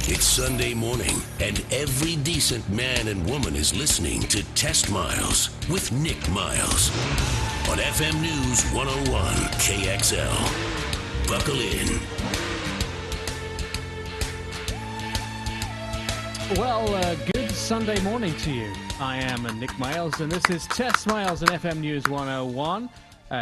It's Sunday morning, and every decent man and woman is listening to Test Miles with Nick Miles on FM News 101 KXL. Buckle in. Well, good Sunday morning to you. I am Nick Miles, and this is Test Miles on FM News 101.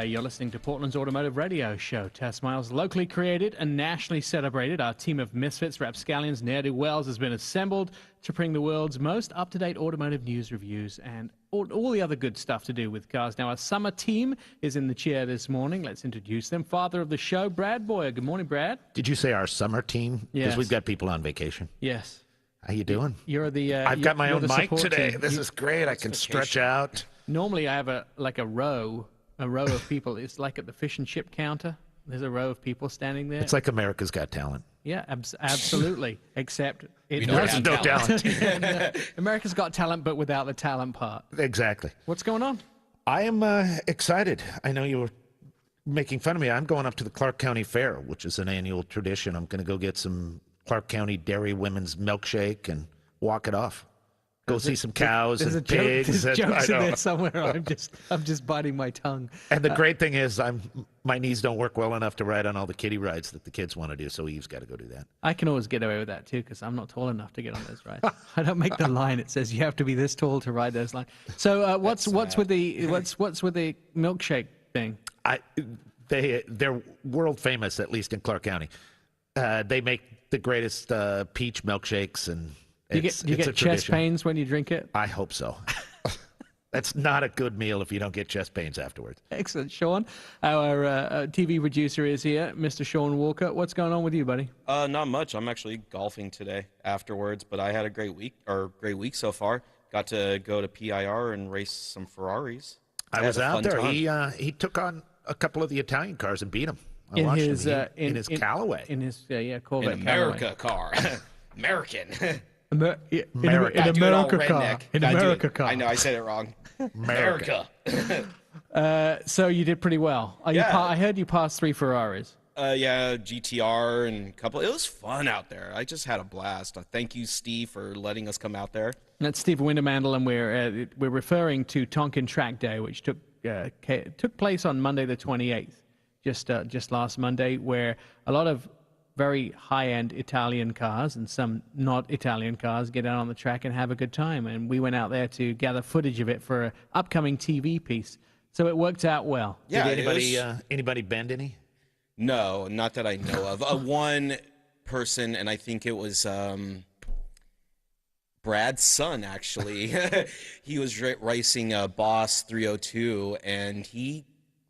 You're listening to Portland's automotive radio show. Test Miles, locally created and nationally celebrated. Our team of misfits, rapscallions, ne'er-do-wells has been assembled to bring the world's most up-to-date automotive news reviews and all the other good stuff to do with cars. Now, our summer team is in the chair this morning. Let's introduce them. Father of the show, Brad Boyer. Good morning, Brad. Did you say our summer team? Yes. Because we've got people on vacation. Yes. How you doing? You're the. I've got my own mic today. Team. This is great. I can stretch out. Normally, I have a row of people. It's like at the fish and chip counter. There's a row of people standing there. It's like America's Got Talent. Yeah, absolutely. Except it doesn't. No talent. America's Got Talent, but without the talent part. Exactly. What's going on? I am excited. I know you were making fun of me. I'm going up to the Clark County Fair, which is an annual tradition. I'm going to go get some Clark County Dairy Women's milkshake and walk it off. Go see some cows and pigs. There's jokes in there somewhere. I'm just biting my tongue. And the great thing is, my knees don't work well enough to ride on all the kiddie rides that the kids want to do. So Eve's got to go do that. I can always get away with that too because I'm not tall enough to get on those rides. I don't make the line. It says you have to be this tall to ride those lines. So what's with the milkshake thing? They're world famous, at least in Clark County. They make the greatest peach milkshakes, and do you get chest pains when you drink it? I hope so. That's not a good meal if you don't get chest pains afterwards. Excellent. Sean, our TV producer, is here, Mr. Sean Walker. What's going on with you, buddy? Not much. I'm actually golfing today afterwards, but I had a great week so far. Got to go to PIR and race some Ferraris. I was out there. He took on a couple of the Italian cars and beat them. In his Callaway. In his Corvette. An America car. American. In America car. I know, I said it wrong. America. So you did pretty well. I heard you passed 3 Ferraris. Yeah, GTR and a couple. It was fun out there. I just had a blast. Thank you, Steve, for letting us come out there. That's Steve Windermandel, and we're referring to Tonkin Track Day, which took place on Monday the 28th, just last Monday, where a lot of very high-end Italian cars and some not Italian cars get out on the track and have a good time. And we went out there to gather footage of it for an upcoming TV piece. So it worked out well. Yeah. Did anybody bend any? No, not that I know of. One person, and I think it was Brad's son, actually. He was racing a Boss 302, and he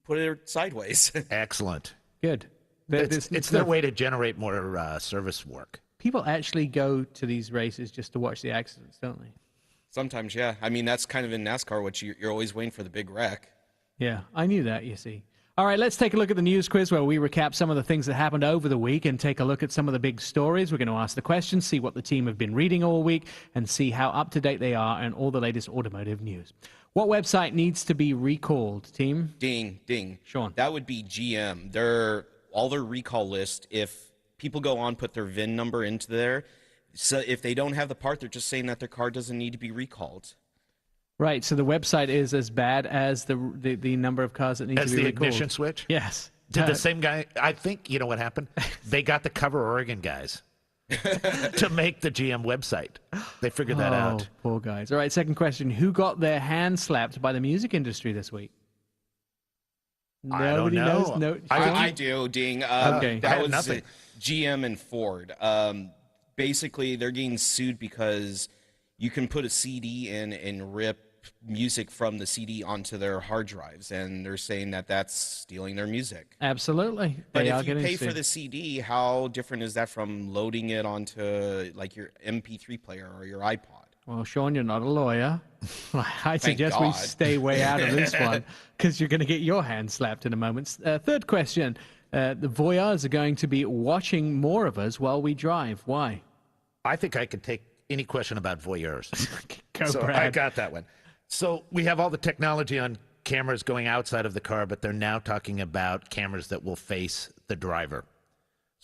put it sideways. Excellent. Good. It's their way to generate more service work. People actually go to these races just to watch the accidents, don't they? Sometimes, yeah. I mean, that's kind of in NASCAR, which you're always waiting for the big wreck. Yeah, I knew that, you see. All right, let's take a look at the news quiz where we recap some of the things that happened over the week and take a look at some of the big stories. We're going to ask the questions, see what the team have been reading all week, and see how up-to-date they are and all the latest automotive news. What website needs to be recalled, team? Ding. Sean. That would be GM. All their recall list, if people go on, put their VIN number into there, so if they don't have the part, they're just saying that their car doesn't need to be recalled. Right, so the website is as bad as the number of cars that need to be recalled. As the ignition switch? Yes. Did the same guy, I think, you know what happened? They got the Cover Oregon guys to make the GM website. They figured that out. Poor guys. All right, second question. Who got their hand slapped by the music industry this week? Nobody knows. No, I do, Ding. Okay. That was GM and Ford. Basically, they're getting sued because you can put a CD in and rip music from the CD onto their hard drives, and they're saying that that's stealing their music. Absolutely. But if you pay for the CD, how different is that from loading it onto like your MP3 player or your iPod? Well, Sean, you're not a lawyer. I suggest we stay way out of this one because you're going to get your hand slapped in a moment. Third question. The voyeurs are going to be watching more of us while we drive. Why? I think I could take any question about voyeurs. Brad. I got that one. So we have all the technology on cameras going outside of the car, but they're now talking about cameras that will face the driver.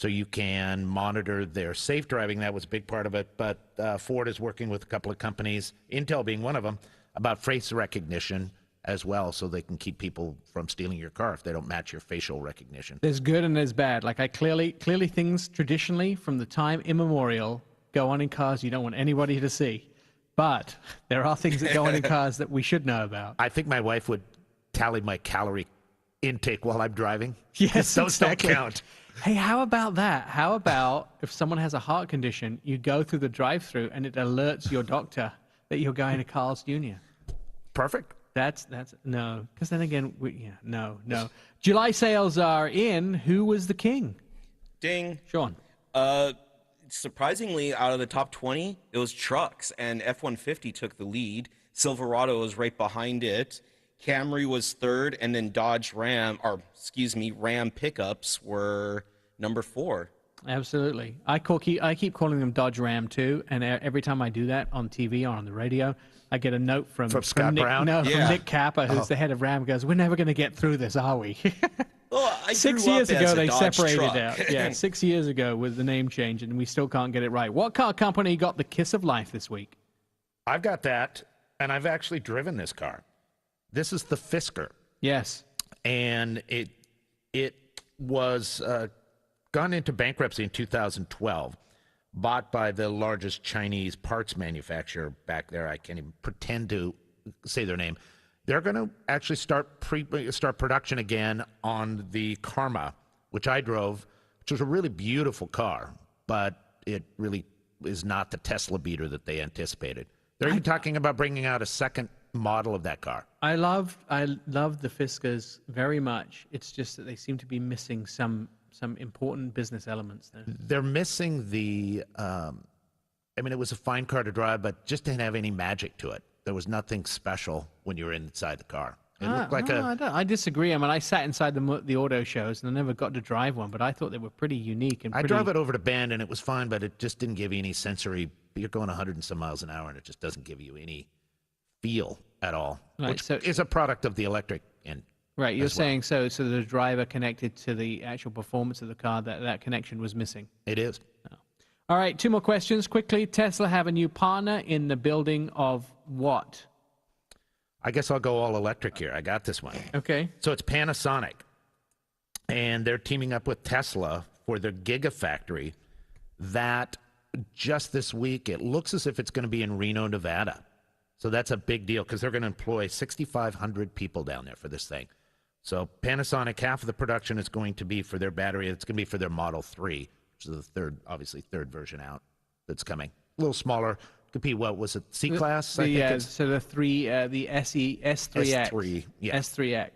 so you can monitor their safe driving. That was a big part of it. But Ford is working with a couple of companies, Intel being one of them, about face recognition as well, so they can keep people from stealing your car if they don't match your facial recognition. There's good and there's bad. Like, I clearly things traditionally from the time immemorial go on in cars you don't want anybody to see. But there are things that go on in cars that we should know about. I think my wife would tally my calorie intake while I'm driving. Yes, Those exactly. don't count. Hey, how about that? How about if someone has a heart condition, you go through the drive-thru and it alerts your doctor that you're going to Carl's Jr.? Perfect. That's no, because then again, no. July sales are in. Who was the king? Ding. Sean. Surprisingly, out of the top 20, it was trucks, and F-150 took the lead. Silverado was right behind it. Camry was third, and then Ram pickups were number 4. Absolutely. I keep calling them Dodge Ram too, and every time I do that on TV or on the radio, I get a note from Scott Nick, Brown? No, Yeah. from Nick Kappa, who's the head of Ram, goes, "We're never going to get through this, are we?" Well, I 6 grew up years as ago, a they Dodge separated truck. out. Yeah, 6 years ago with the name change, and we still can't get it right. What car company got the kiss of life this week? I've got that, and I've actually driven this car. This is the Fisker, Yes. and it was gone into bankruptcy in 2012, bought by the largest Chinese parts manufacturer back there. I can't even pretend to say their name. They're going to actually start production again on the Karma, which I drove, which was a really beautiful car, but it really is not the Tesla beater that they anticipated. They're even talking about bringing out a second model of that car. I love the Fiskars very much. It's just that they seem to be missing some important business elements there. They're missing the, it was a fine car to drive, but just didn't have any magic to it. There was nothing special when you were inside the car. It looked like I disagree. I saat inside the auto shows and I never got to drive one, but I thought they were pretty unique and I pretty... drove it over to Bend and it was fine, but it just didn't give you any sensory. You're going 100 and some miles an hour and it just doesn't give you any feel at all, Right, which so- is a product of the electric end. Right, you're as well. saying so the driver connected to the actual performance of the car, that connection was missing. It is. All right, 2 more questions quickly. Tesla have a new partner in the building of what? I guess I'll go all electric here. I got this one. Okay. So it's Panasonic, and they're teaming up with Tesla for their Gigafactory that just this week, it looks as if it's going to be in Reno, Nevada. So that's a big deal because they're going to employ 6,500 people down there for this thing. So Panasonic, half of the production is going to be for their battery. It's going to be for their Model 3, which is the third version out that's coming. A little smaller. Could be, what was it, C-Class? So the S3X. S3, yeah. S3X,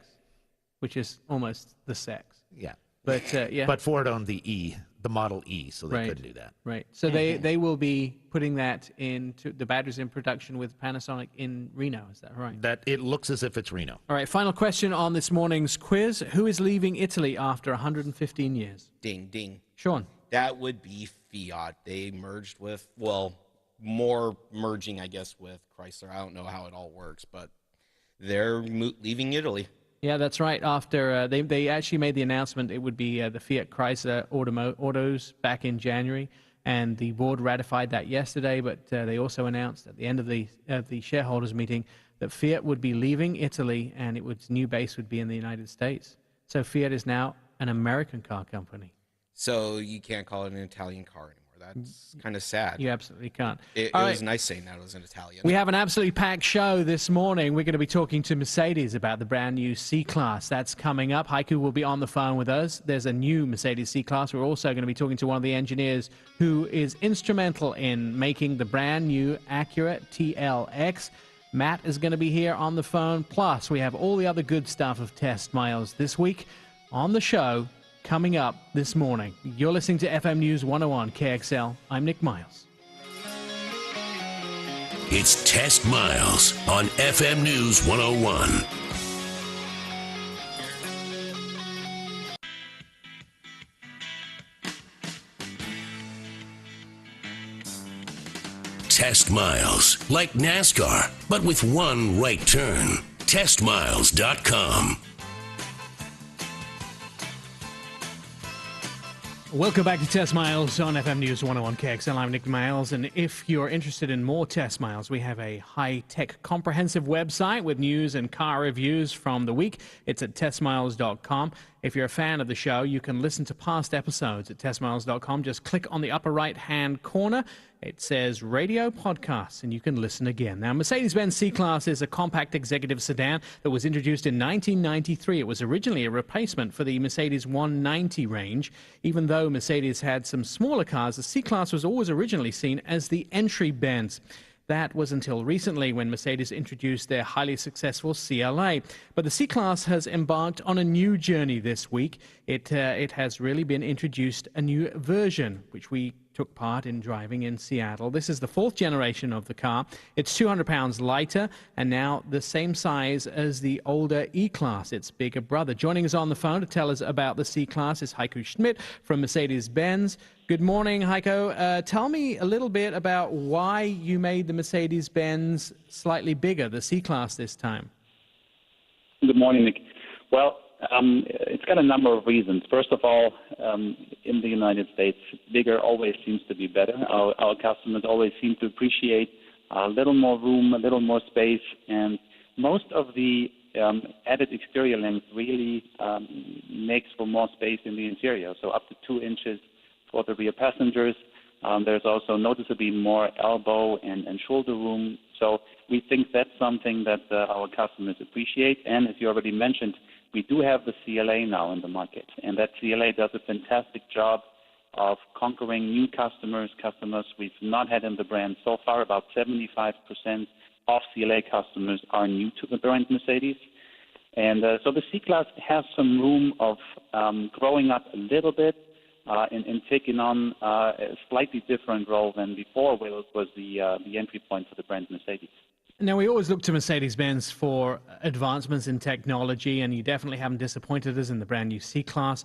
which is almost the sex. Yeah. But yeah. But Ford owned the Model E, so they Right. couldn't do that. Right. So they will be putting that into the batteries in production with Panasonic in Reno. Is that right? That it looks as if it's Reno. All right. Final question on this morning's quiz: who is leaving Italy after 115 years? Ding, ding. Sean. That would be Fiat. They merged with, more merging, I guess, with Chrysler. I don't know how it all works, but they're leaving Italy. Yeah, that's right. After they actually made the announcement, it would be the Fiat Chrysler Autos back in January, and the board ratified that yesterday. But they also announced at the end of the shareholders meeting that Fiat would be leaving Italy, and its new base would be in the United States. So Fiat is now an American car company. So you can't call it an Italian car anymore. That's kind of sad. You absolutely can't. It All was right. nice saying that it was an Italian. We have an absolutely packed show this morning. We're going to be talking to Mercedes about the brand new C-Class. That's coming up. Haiku will be on the phone with us. There's a new Mercedes C-Class. We're also going to be talking to one of the engineers who is instrumental in making the brand new Acura TLX. Matt is going to be here on the phone. Plus, we have all the other good stuff of Test Miles this week on the show coming up this morning. You're listening to FM News 101 KXL. I'm Nick Miles. It's Test Miles on FM News 101. Test Miles, like NASCAR, but with one right turn. TestMiles.com. Welcome back to Test Miles on FM News 101 KXL. I'm Nick Miles, and if you're interested in more Test Miles, we have a high-tech comprehensive website with news and car reviews from the week. It's at testmiles.com. If you're a fan of the show, you can listen to past episodes at testmiles.com. Just click on the upper right-hand corner. It says Radio Podcasts, and you can listen again. Now, Mercedes-Benz C-Class is a compact executive sedan that was introduced in 1993. It was originally a replacement for the Mercedes 190 range. Even though Mercedes had some smaller cars, the C-Class was always originally seen as the entry Benz. That was until recently when Mercedes introduced their highly successful CLA. But the C-Class has embarked on a new journey this week. It has really been introduced a new version, which we took part in driving in Seattle. This is the fourth generation of the car. It's 200 pounds lighter and now the same size as the older E-Class, its bigger brother. Joining us on the phone to tell us about the C-Class is Heiko Schmidt from Mercedes-Benz. Good morning, Heiko. Tell me a little bit about why you made the Mercedes-Benz slightly bigger, the C-Class this time. Good morning, Nick. Well, it's got a number of reasons. First of all, in the United States, bigger always seems to be better. Our customers always seem to appreciate a little more room, a little more space, and most of the added exterior length really makes for more space in the interior, so up to 2 inches for the rear passengers. There's also noticeably more elbow and shoulder room, so we think that's something that our customers appreciate. And as you already mentioned, we do have the CLA now in the market, and that CLA does a fantastic job of conquering new customers we've not had in the brand. So far, about 75% of CLA customers are new to the brand Mercedes. And so the C-Class has some room of growing up a little bit and taking on a slightly different role than before, where it was the entry point for the brand Mercedes. Now, we always look to Mercedes-Benz for advancements in technology, and you definitely haven't disappointed us in the brand new C-Class.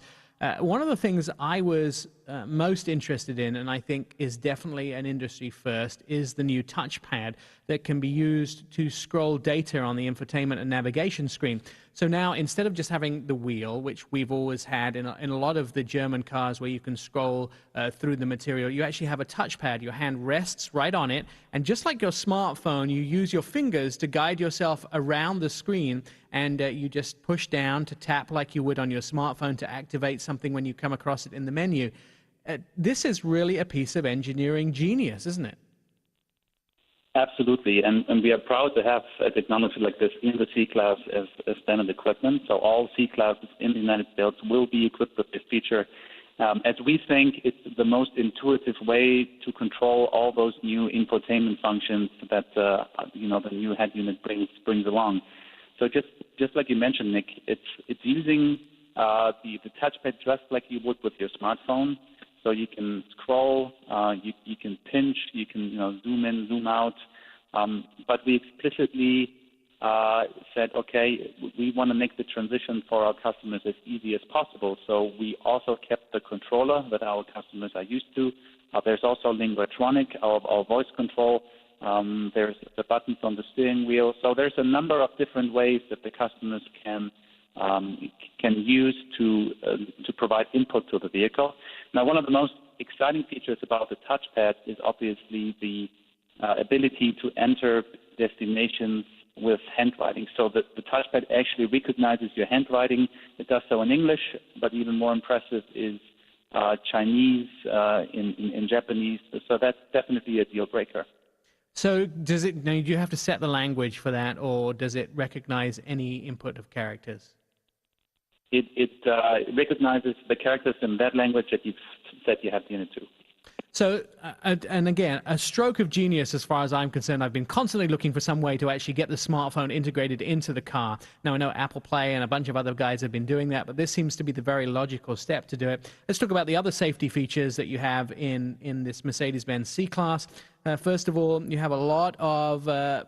One of the things I was most interested in, and I think is definitely an industry first, is the new touchpad that can be used to scroll data on the infotainment and navigation screen. So now, instead of just having the wheel, which we've always had in a lot of the German cars where you can scroll through the material, you actually have a touchpad. Your hand rests right on it, and just like your smartphone, you use your fingers to guide yourself around the screen, and you just push down to tap like you would on your smartphone to activate something when you come across it in the menu. This is really a piece of engineering genius, isn't it? Absolutely, and we are proud to have a technology like this in the C-Class as standard equipment. So all C-Classes in the United States will be equipped with this feature, as we think it's the most intuitive way to control all those new infotainment functions that the new head unit brings along. So just like you mentioned, Nick, it's using the touchpad just like you would with your smartphone. So you can scroll, you can pinch, you can zoom in, zoom out. But we explicitly said, okay, we want to make the transition for our customers as easy as possible. So we also kept the controller that our customers are used to. There's also Linguatronic, our voice control. There's the buttons on the steering wheel. So there's a number of different ways that the customers can use to provide input to the vehicle. Now, one of the most exciting features about the touchpad is obviously the ability to enter destinations with handwriting. So the touchpad actually recognizes your handwriting. It does so in English, but even more impressive is Chinese, in Japanese. So that's definitely a deal breaker. So do you have to set the language for that, or does it recognize any input of characters? It recognizes the characters in that language that you've said you have the unit to. So, and again, a stroke of genius as far as I'm concerned. I've been constantly looking for some way to actually get the smartphone integrated into the car. Now, I know Apple Play and a bunch of other guys have been doing that, but this seems to be the very logical step to do it. Let's talk about the other safety features that you have in this Mercedes-Benz C-Class. First of all, you have a lot of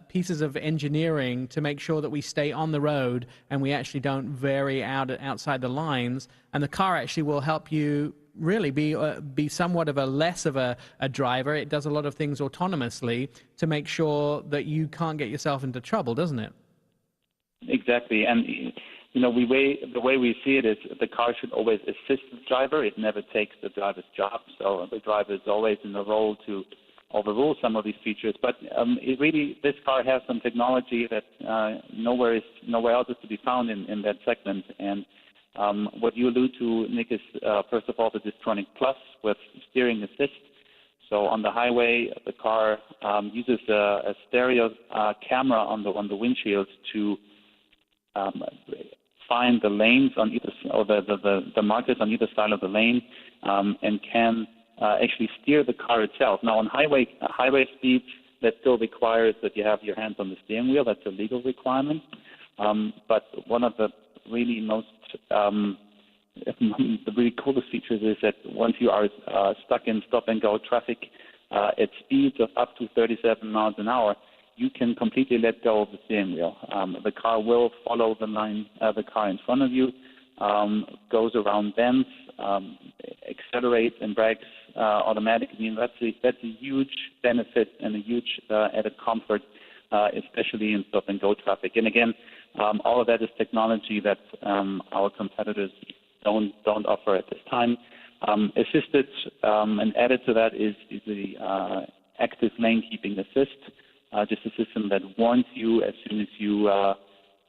pieces of engineering to make sure that we stay on the road and we actually don't vary outside the lines. And the car actually will help you really be somewhat of a less of a driver. It does a lot of things autonomously to make sure that you can't get yourself into trouble, doesn't it? Exactly. And the way we see it is the car should always assist the driver. It never takes the driver's job. So the driver is always in the role to overrule some of these features. But this car has some technology that nowhere else is to be found in that segment. And what you allude to, Nick, is first of all the Distronic Plus with steering assist. So on the highway, the car uses a stereo camera on the windshield to find the lanes on either, or the markers on either side of the lane, and can actually steer the car itself. Now, on highway speeds, that still requires that you have your hands on the steering wheel. That's a legal requirement. But one of the really the really coolest features is that once you are stuck in stop-and-go traffic at speeds of up to 37 miles an hour, you can completely let go of the steering wheel. The car will follow the line, the car in front of you, goes around bends, accelerates and brakes automatically. I mean, that's a huge benefit and a huge added comfort, especially in stop-and-go traffic. And again, all of that is technology that our competitors don't offer at this time. Assisted and added to that is the active lane keeping assist, just a system that warns you as soon as you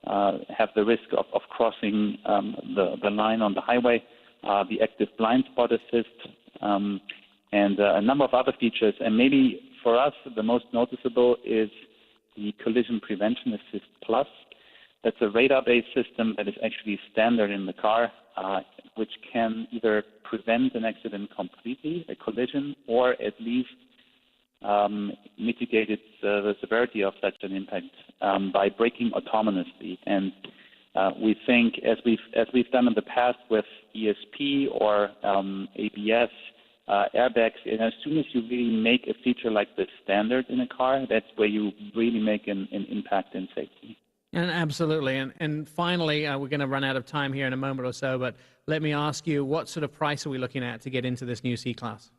have the risk of crossing the line on the highway, the active blind spot assist, and a number of other features. And maybe for us, the most noticeable is the Collision Prevention Assist Plus. That's a radar-based system that is actually standard in the car, which can either prevent an accident completely, a collision, or at least mitigate the severity of such an impact by braking autonomously. And we think, as we've done in the past with ESP or ABS, airbags, and as soon as you really make a feature like this standard in a car, that's where you really make an impact in safety. And absolutely. And finally, we're going to run out of time here in a moment or so, but let me ask you, what sort of price are we looking at to get into this new C-Class?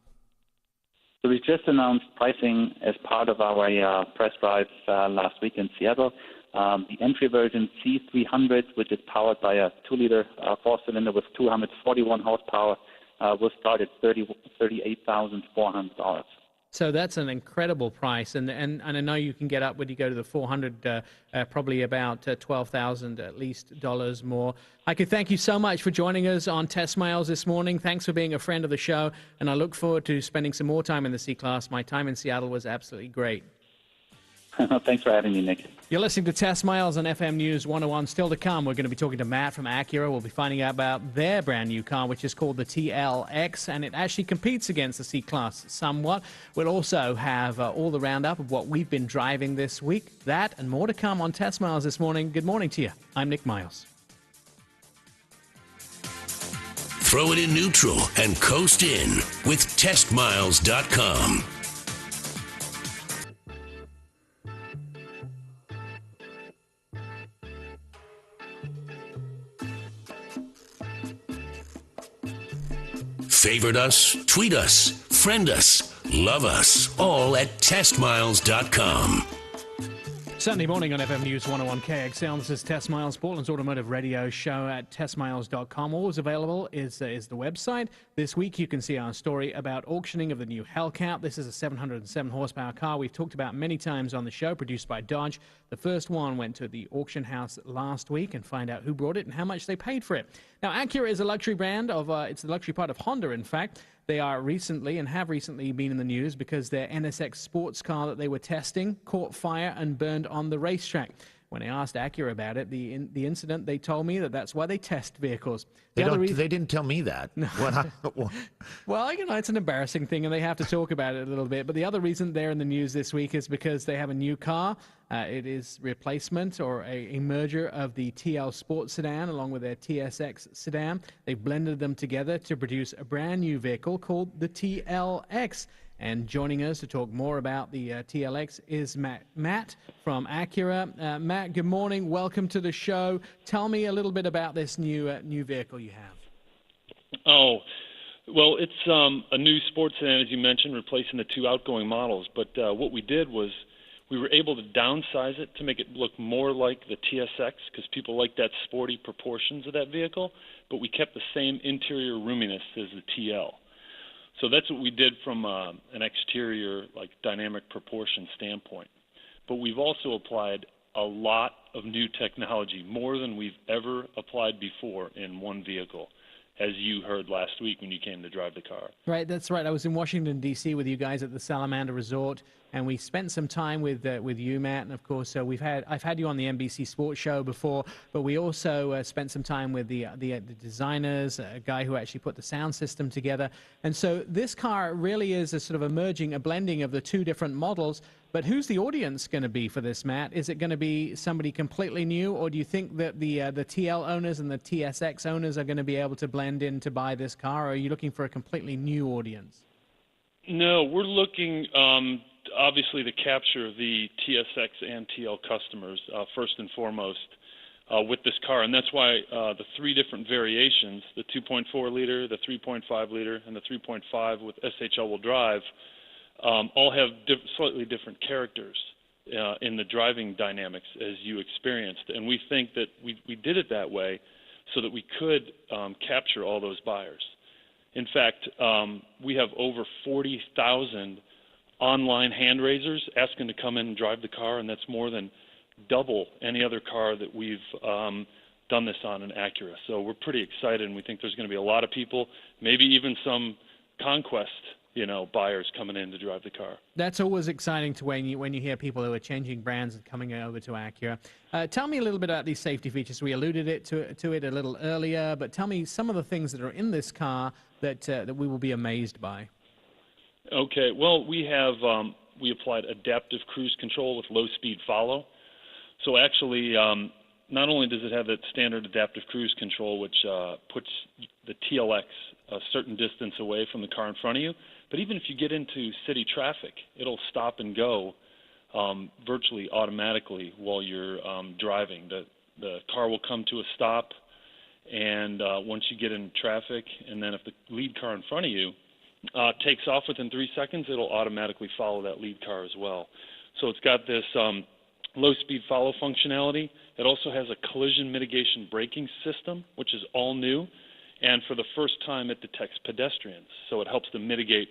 So we just announced pricing as part of our press drive last week in Seattle. The entry version C300, which is powered by a 2-liter four-cylinder with 241 horsepower, will start at $38,400. So that's an incredible price, and I know you can get up when you go to the 400, probably about $12,000 at least dollars more. I could thank you so much for joining us on TestMiles this morning. Thanks for being a friend of the show, and I look forward to spending some more time in the C-Class. My time in Seattle was absolutely great. Thanks for having me, Nick. You're listening to TestMiles on FM News 101. Still to come, we're going to be talking to Matt from Acura. We'll be finding out about their brand new car, which is called the TLX, and it actually competes against the C-Class somewhat. We'll also have all the roundup of what we've been driving this week. That and more to come on TestMiles this morning. Good morning to you. I'm Nick Miles. Throw it in neutral and coast in with TestMiles.com. Favorite us, tweet us, friend us, love us, all at TestMiles.com. Sunday morning on FM News 101 KXL. This is Test Miles, Portland's automotive radio show at TestMiles.com. Always available is the website. This week you can see our story about auctioning of the new Hellcat. This is a 707 horsepower car we've talked about many times on the show, produced by Dodge. The first one went to the auction house last week, and find out who brought it and how much they paid for it. Now, Acura is a luxury brand of, it's the luxury part of Honda, in fact. They are recently and have recently been in the news because their NSX sports car that they were testing caught fire and burned on the racetrack. When I asked Acura about it, the incident, they told me that's why they test vehicles. They didn't tell me that. No. Well, it's an embarrassing thing, and they have to talk about it a little bit. But the other reason they're in the news this week is because they have a new car. It is replacement or a merger of the TL Sports sedan along with their TSX sedan. They've blended them together to produce a brand new vehicle called the TLX. And joining us to talk more about the TLX is Matt from Acura. Matt, good morning. Welcome to the show. Tell me a little bit about this new vehicle you have. Oh, well, it's a new sports sedan, as you mentioned, replacing the two outgoing models. But what we did was We were able to downsize it to make it look more like the TSX because people like that sporty proportions of that vehicle, but we kept the same interior roominess as the TL. So that's what we did from an exterior, like dynamic proportion standpoint. But we've also applied a lot of new technology, more than we've ever applied before in one vehicle, as you heard last week when you came to drive the car. Right, that's right. I was in Washington, D.C. with you guys at the Salamander Resort, and we spent some time with you, Matt, and of course I've had you on the NBC Sports Show before, but we also spent some time with the designers, a guy who actually put the sound system together. And so this car really is a sort of a blending of the two different models. But who's the audience going to be for this, Matt? Is it going to be somebody completely new, or do you think that the TL owners and the TSX owners are going to be able to blend in to buy this car, or are you looking for a completely new audience? No, we're looking obviously to capture the TSX and TL customers first and foremost with this car, and that's why the three different variations, the 2.4 liter, the 3.5 liter, and the 3.5 with SHL-wheel drive, all have slightly different characters in the driving dynamics as you experienced. And we think that we did it that way so that we could capture all those buyers. In fact, we have over 40,000 online hand raisers asking to come in and drive the car, and that's more than double any other car that we've done this on in Acura. So we're pretty excited, and we think there's going to be a lot of people, maybe even some conquest buyers coming in to drive the car. That's always exciting to when you hear people who are changing brands and coming over to Acura. Tell me a little bit about these safety features. We alluded to it a little earlier, but tell me some of the things that are in this car that we will be amazed by. Okay, well, we applied adaptive cruise control with low-speed follow. So actually, not only does it have that standard adaptive cruise control, which puts the TLX a certain distance away from the car in front of you, but even if you get into city traffic, it'll stop and go virtually automatically while you're driving. The car will come to a stop, and once you get in traffic, and then if the lead car in front of you takes off within 3 seconds, it'll automatically follow that lead car as well. So it's got this low-speed follow functionality. It also has a collision mitigation braking system, which is all new. And for the first time, it detects pedestrians. So it helps to mitigate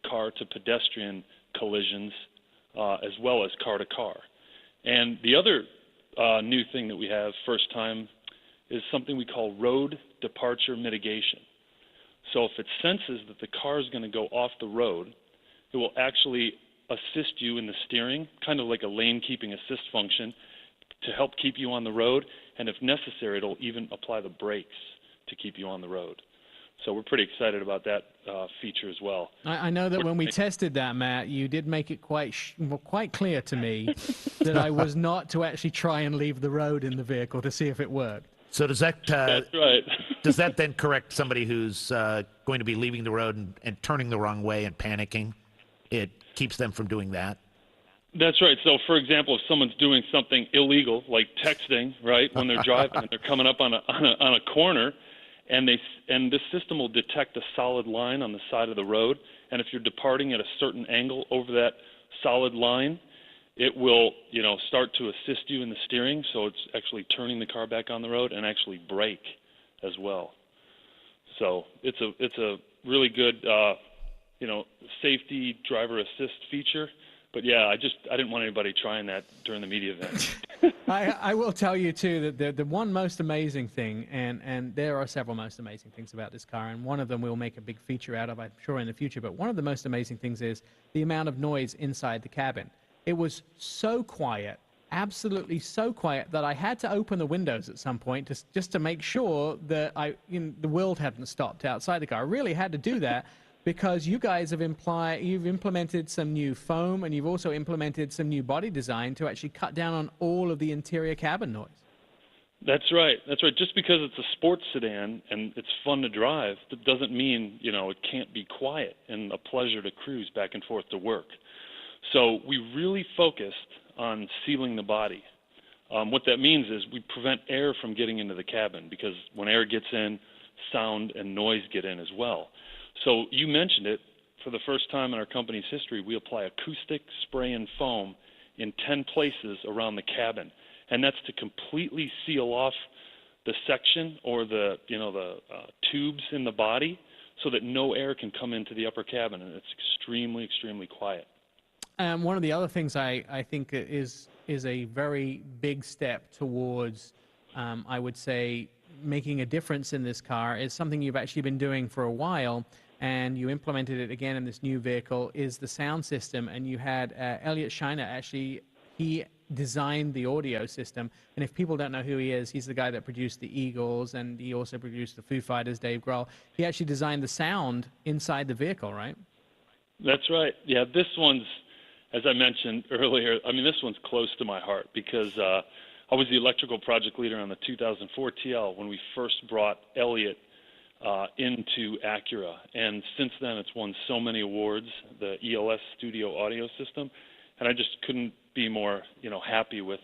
car-to-pedestrian collisions as well as car-to-car. And the other new thing that we have first time is something we call road departure mitigation. So if it senses that the car is going to go off the road, it will actually assist you in the steering, kind of like a lane-keeping assist function, to help keep you on the road. And if necessary, it'll even apply the brakes to keep you on the road. So we're pretty excited about that feature as well. I know that when we tested that, Matt, you did make it quite clear to me that I was not to actually try and leave the road in the vehicle to see if it worked. So does that That's right. does that then correct somebody who's going to be leaving the road and turning the wrong way and panicking? It keeps them from doing that? That's right. So, for example, if someone's doing something illegal, like texting, right, when they're driving and they're coming up on a corner, and this system will detect a solid line on the side of the road, and if you're departing at a certain angle over that solid line, it will, start to assist you in the steering, so it's actually turning the car back on the road and actually brake as well. So it's a really good, safety driver assist feature. But yeah, I didn't want anybody trying that during the media event. I will tell you too that the one most amazing thing, and there are several most amazing things about this car, and one of them we'll make a big feature out of, I'm sure, in the future. But one of the most amazing things is the amount of noise inside the cabin. It was so quiet, absolutely so quiet, that I had to open the windows at some point just to make sure that the world hadn't stopped outside the car. I really had to do that. Because you guys you've implemented some new foam, and you've also implemented some new body design to actually cut down on all of the interior cabin noise. That's right. That's right. Just because it's a sports sedan and it's fun to drive, that doesn't mean, it can't be quiet and a pleasure to cruise back and forth to work. So we really focused on sealing the body. What that means is we prevent air from getting into the cabin, because when air gets in, sound and noise get in as well. So you mentioned it, for the first time in our company's history, we apply acoustic spray and foam in 10 places around the cabin, and that's to completely seal off the section or the tubes in the body so that no air can come into the upper cabin, and it's extremely, extremely quiet. One of the other things I think is a very big step towards, I would say, making a difference in this car is something you've actually been doing for a while, and you implemented it again in this new vehicle, is the sound system. And you had Elliot Scheiner, actually, he designed the audio system. And if people don't know who he is, he's the guy that produced the Eagles, and he also produced the Foo Fighters, Dave Grohl. He actually designed the sound inside the vehicle, right? That's right. Yeah, this one's, as I mentioned earlier, I mean, this one's close to my heart because I was the electrical project leader on the 2004 TL when we first brought Elliot into Acura. And since then, it's won so many awards, the ELS Studio Audio System, and I just couldn't be more, happy with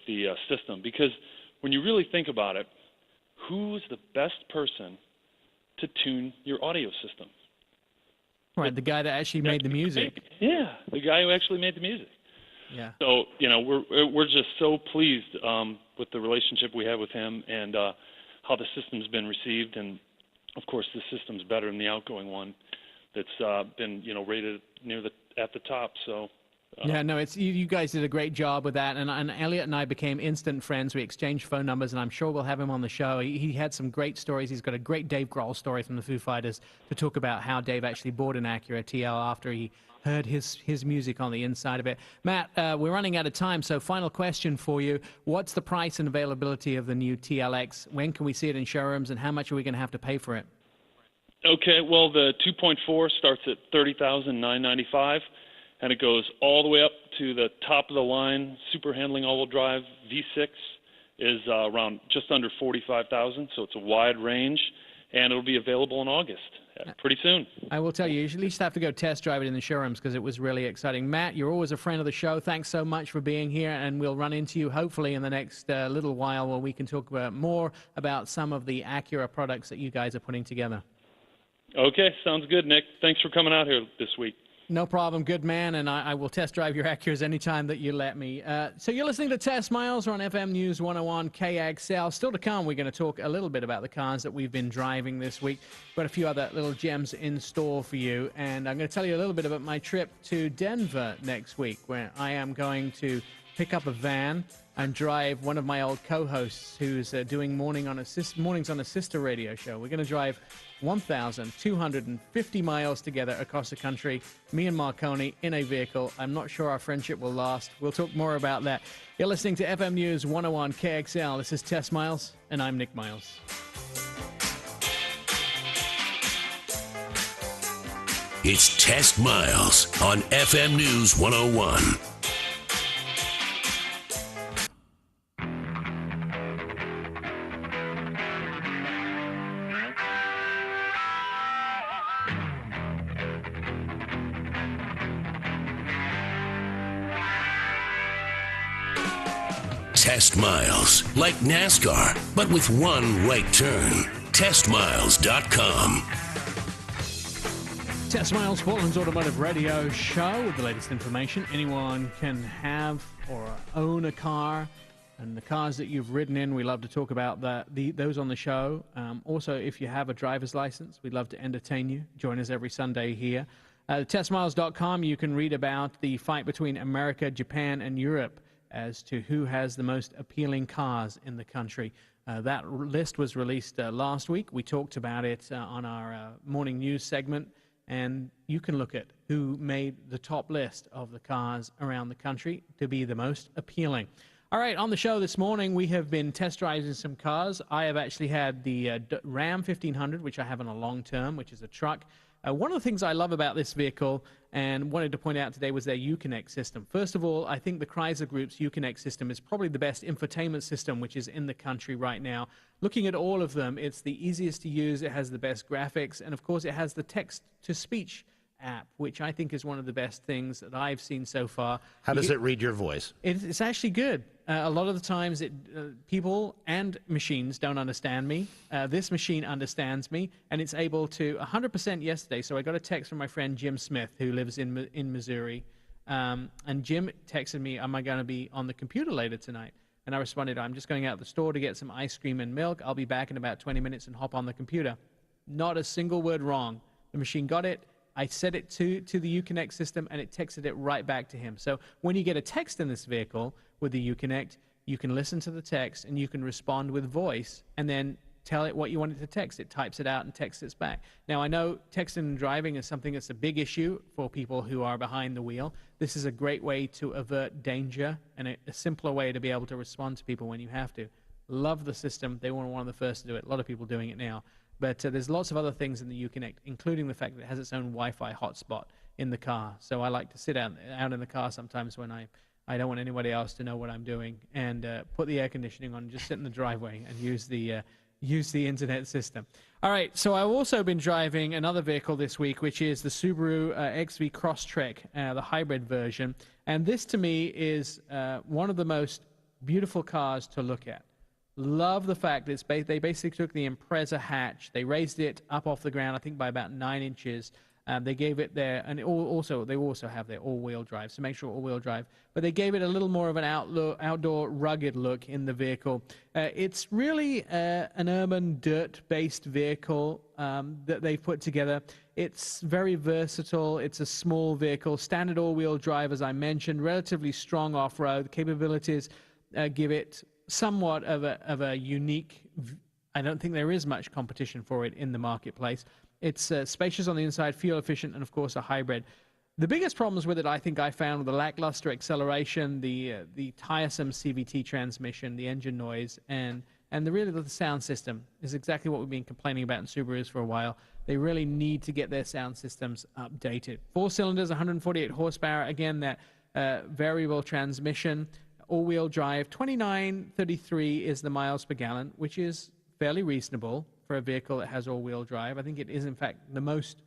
the system. Because when you really think about it, who's the best person to tune your audio system? Right, the guy that actually made the music. Yeah, the guy who actually made the music. Yeah. So, we're just so pleased with the relationship we have with him and how the system's been received. And, of course, the system's better than the outgoing one that's been, rated at the top. So. Yeah, no, it's you guys did a great job with that, and Elliot and I became instant friends. We exchanged phone numbers, and I'm sure we'll have him on the show. He had some great stories. He's got a great Dave Grohl story from the Foo Fighters to talk about how Dave actually bought an Acura TL after he heard his music on the inside of it. Matt, we're running out of time, so final question for you. What's the price and availability of the new TLX? When can we see it in showrooms, and how much are we going to have to pay for it? Okay, well, the 2.4 starts at $30,995. And it goes all the way up to the top of the line. Super handling all-wheel drive V6 is around just under $45,000, so it's a wide range, and it'll be available in August, pretty soon. I will tell you, you at least have to go test drive it in the showrooms because it was really exciting. Matt, you're always a friend of the show. Thanks so much for being here, and we'll run into you hopefully in the next little while where we can talk more about some of the Acura products that you guys are putting together. Okay, sounds good, Nick. Thanks for coming out here this week. No problem, good man, and I will test drive your Acuras anytime that you let me. So you're listening to Test Miles. We're on FM News 101 KXL. Still to come, we're going to talk a little bit about the cars that we've been driving this week. Got a few other little gems in store for you, and I'm going to tell you a little bit about my trip to Denver next week, where I am going to pick up a van and drive one of my old co-hosts who's doing mornings on a sister radio show. We're going to drive 1,250 miles together across the country, me and Marconi in a vehicle. I'm not sure our friendship will last. We'll talk more about that. You're listening to FM News 101 KXL. This is Test Miles, and I'm Nick Miles. It's Test Miles on FM News 101. Test Miles, like NASCAR, but with one right turn. TestMiles.com. Test Miles, Portland's Automotive Radio Show with the latest information. Anyone can have or own a car, and the cars that you've ridden in, we love to talk about those on the show. Also, if you have a driver's license, we'd love to entertain you. Join us every Sunday here. TestMiles.com, you can read about the fight between America, Japan, and Europe as to who has the most appealing cars in the country. That list was released last week. We talked about it on our morning news segment, and you can look at who made the top list of the cars around the country to be the most appealing. All right, on the show this morning, we have been test driving some cars. I have actually had the Ram 1500, which I have on a long term, which is a truck. One of the things I love about this vehicle and wanted to point out today was their Uconnect system. First of all, I think the Chrysler Group's Uconnect system is probably the best infotainment system which is in the country right now. Looking at all of them, it's the easiest to use, it has the best graphics, and of course it has the text-to-speech app, which I think is one of the best things that I've seen so far. How does it read your voice? It's actually good. A lot of the times, people and machines don't understand me. This machine understands me, and it's able to 100% yesterday. So I got a text from my friend Jim Smith, who lives in Missouri, And Jim texted me, am I going to be on the computer later tonight? And I responded, I'm just going out the store to get some ice cream and milk. I'll be back in about 20 minutes and hop on the computer. Not a single word wrong. The machine got it. I set it to the Uconnect system, and it texted it right back to him. So when you get a text in this vehicle with the Uconnect, you can listen to the text, and you can respond with voice, and then tell it what you want it to text. It types it out and texts it back. Now, I know texting and driving is something that's a big issue for people who are behind the wheel. This is a great way to avert danger and a simpler way to be able to respond to people when you have to. Love the system. They were one of the first to do it. A lot of people doing it now. But there's lots of other things in the Uconnect, including the fact that it has its own Wi-Fi hotspot in the car. So I like to sit out in the car sometimes when I don't want anybody else to know what I'm doing, and put the air conditioning on, just sit in the driveway and use the internet system. All right, so I've also been driving another vehicle this week, which is the Subaru XV Crosstrek, the hybrid version. And this, to me, is one of the most beautiful cars to look at. Love the fact that they basically took the Impreza hatch, they raised it up off the ground, I think by about 9 inches. They gave it their, and they also have their all-wheel drive, so make sure all-wheel drive. But they gave it a little more of an outdoor rugged look in the vehicle. It's really an urban dirt-based vehicle that they've put together. It's very versatile. It's a small vehicle, standard all-wheel drive, as I mentioned, relatively strong off-road capabilities. Give it somewhat of a unique. I don't think there is much competition for it in the marketplace. It's spacious on the inside, fuel efficient, and of course a hybrid. The biggest problems with it, I think, I found were the lackluster acceleration, the tiresome CVT transmission, the engine noise, and the sound system is exactly what we've been complaining about in Subarus for a while. They really need to get their sound systems updated. 4 cylinders, 148 horsepower. Again, that variable transmission, all-wheel drive. 29.33 is the miles per gallon, which is fairly reasonable for a vehicle that has all-wheel drive. I think it is, in fact, the most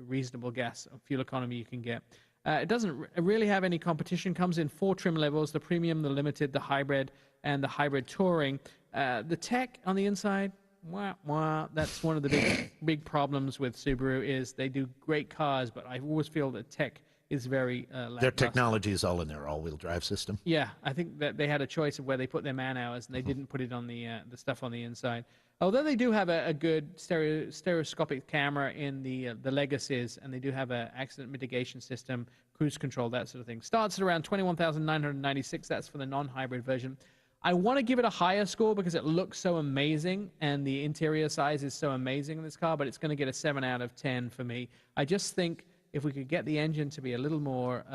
reasonable gas fuel economy you can get. It doesn't really have any competition. Comes in 4 trim levels: the Premium, the Limited, the Hybrid, and the Hybrid Touring. The tech on the inside, that's one of the big problems with Subaru, is they do great cars, but I always feel that tech is very lackluster. Their technology is all in their all-wheel drive system. Yeah, I think that they had a choice of where they put their man-hours, and they didn't put it on the stuff on the inside. Although they do have a good stereoscopic camera in the Legacies, and they do have an accident mitigation system, cruise control, that sort of thing. Starts at around 21,996. That's for the non-hybrid version. I want to give it a higher score because it looks so amazing, and the interior size is so amazing in this car, but it's going to get a 7 out of 10 for me. I just think if we could get the engine to be a little more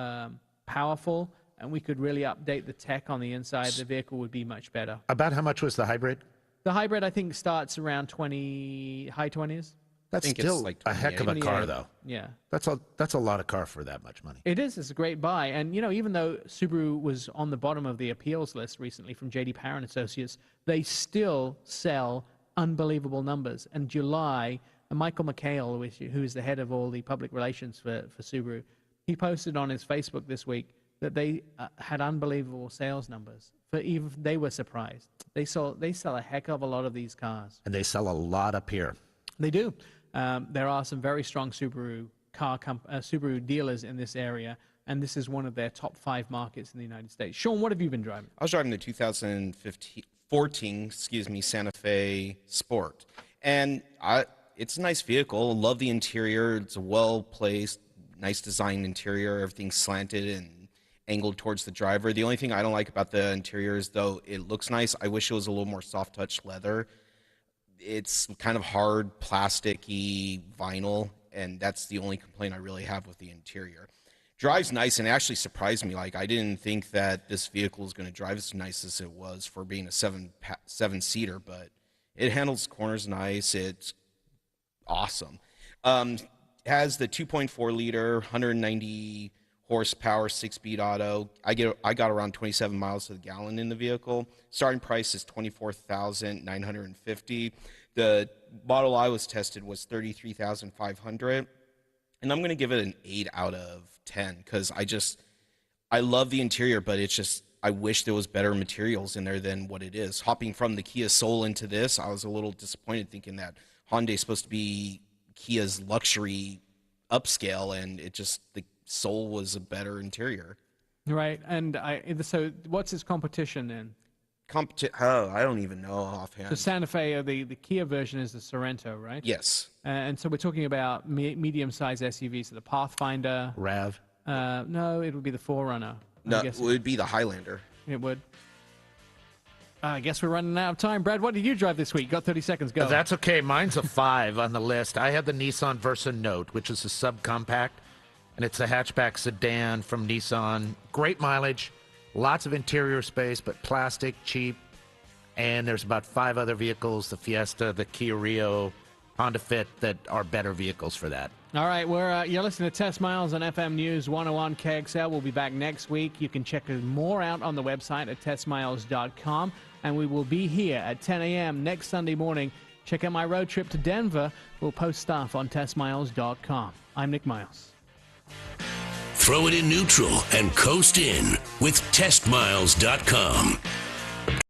powerful, and we could really update the tech on the inside, the vehicle would be much better. About how much was the hybrid? The hybrid, I think, starts around high 20s. That's still like a heck of a car, though. Yeah. That's a lot of car for that much money. It is. It's a great buy. And, even though Subaru was on the bottom of the appeals list recently from J.D. Power and Associates, they still sell unbelievable numbers. And July, Michael McHale, who is the head of all the public relations for Subaru, he posted on his Facebook this week that they had unbelievable sales numbers. Even they were surprised. They sell a heck of a lot of these cars. And they sell a lot up here. They do. There are some very strong Subaru Subaru dealers in this area, and this is one of their top 5 markets in the United States. Sean, what have you been driving? I was driving the 2014 Santa Fe Sport, and it's a nice vehicle. Love the interior. It's a well-placed, nice designed interior. Everything's slanted and angled towards the driver. The only thing I don't like about the interior is, though it looks nice, I wish it was a little more soft touch leather. It's kind of hard, plasticky vinyl, and that's the only complaint I really have with the interior. Drives nice, and it actually surprised me. Like, I didn't think that this vehicle was going to drive as nice as it was for being a seven-seater, but it handles corners nice. It's awesome. Has the 2.4 liter, 190 horsepower, 6-speed auto. I got around 27 miles to the gallon in the vehicle. Starting price is $24,950. The model I was tested was $33,500, and I'm going to give it an 8 out of 10 because I love the interior, but it's just I wish there was better materials in there than what it is. Hopping from the Kia Soul into this, I was a little disappointed thinking that Hyundai is supposed to be Kia's luxury upscale, and Soul was a better interior. Right. And so what's its competition then? I don't even know offhand. So Santa Fe, the Kia version is the Sorento, right? Yes. And so we're talking about medium-sized SUVs, so the Pathfinder. RAV. No, it would be the 4Runner. No, it would be the Highlander. It would. I guess we're running out of time. Brad, what did you drive this week? Got 30 seconds. Go. That's okay. Mine's a 5 on the list. I had the Nissan Versa Note, which is a subcompact, and it's a hatchback sedan from Nissan. Great mileage, lots of interior space, but plastic, cheap. And there's about 5 other vehicles, the Fiesta, the Kia Rio, Honda Fit, that are better vehicles for that. All right, you're listening to Test Miles on FM News 101 KXL. We'll be back next week. You can check more out on the website at testmiles.com. And we will be here at 10 a.m. next Sunday morning. Check out my road trip to Denver. We'll post stuff on testmiles.com. I'm Nick Miles. Throw it in neutral and coast in with testmiles.com.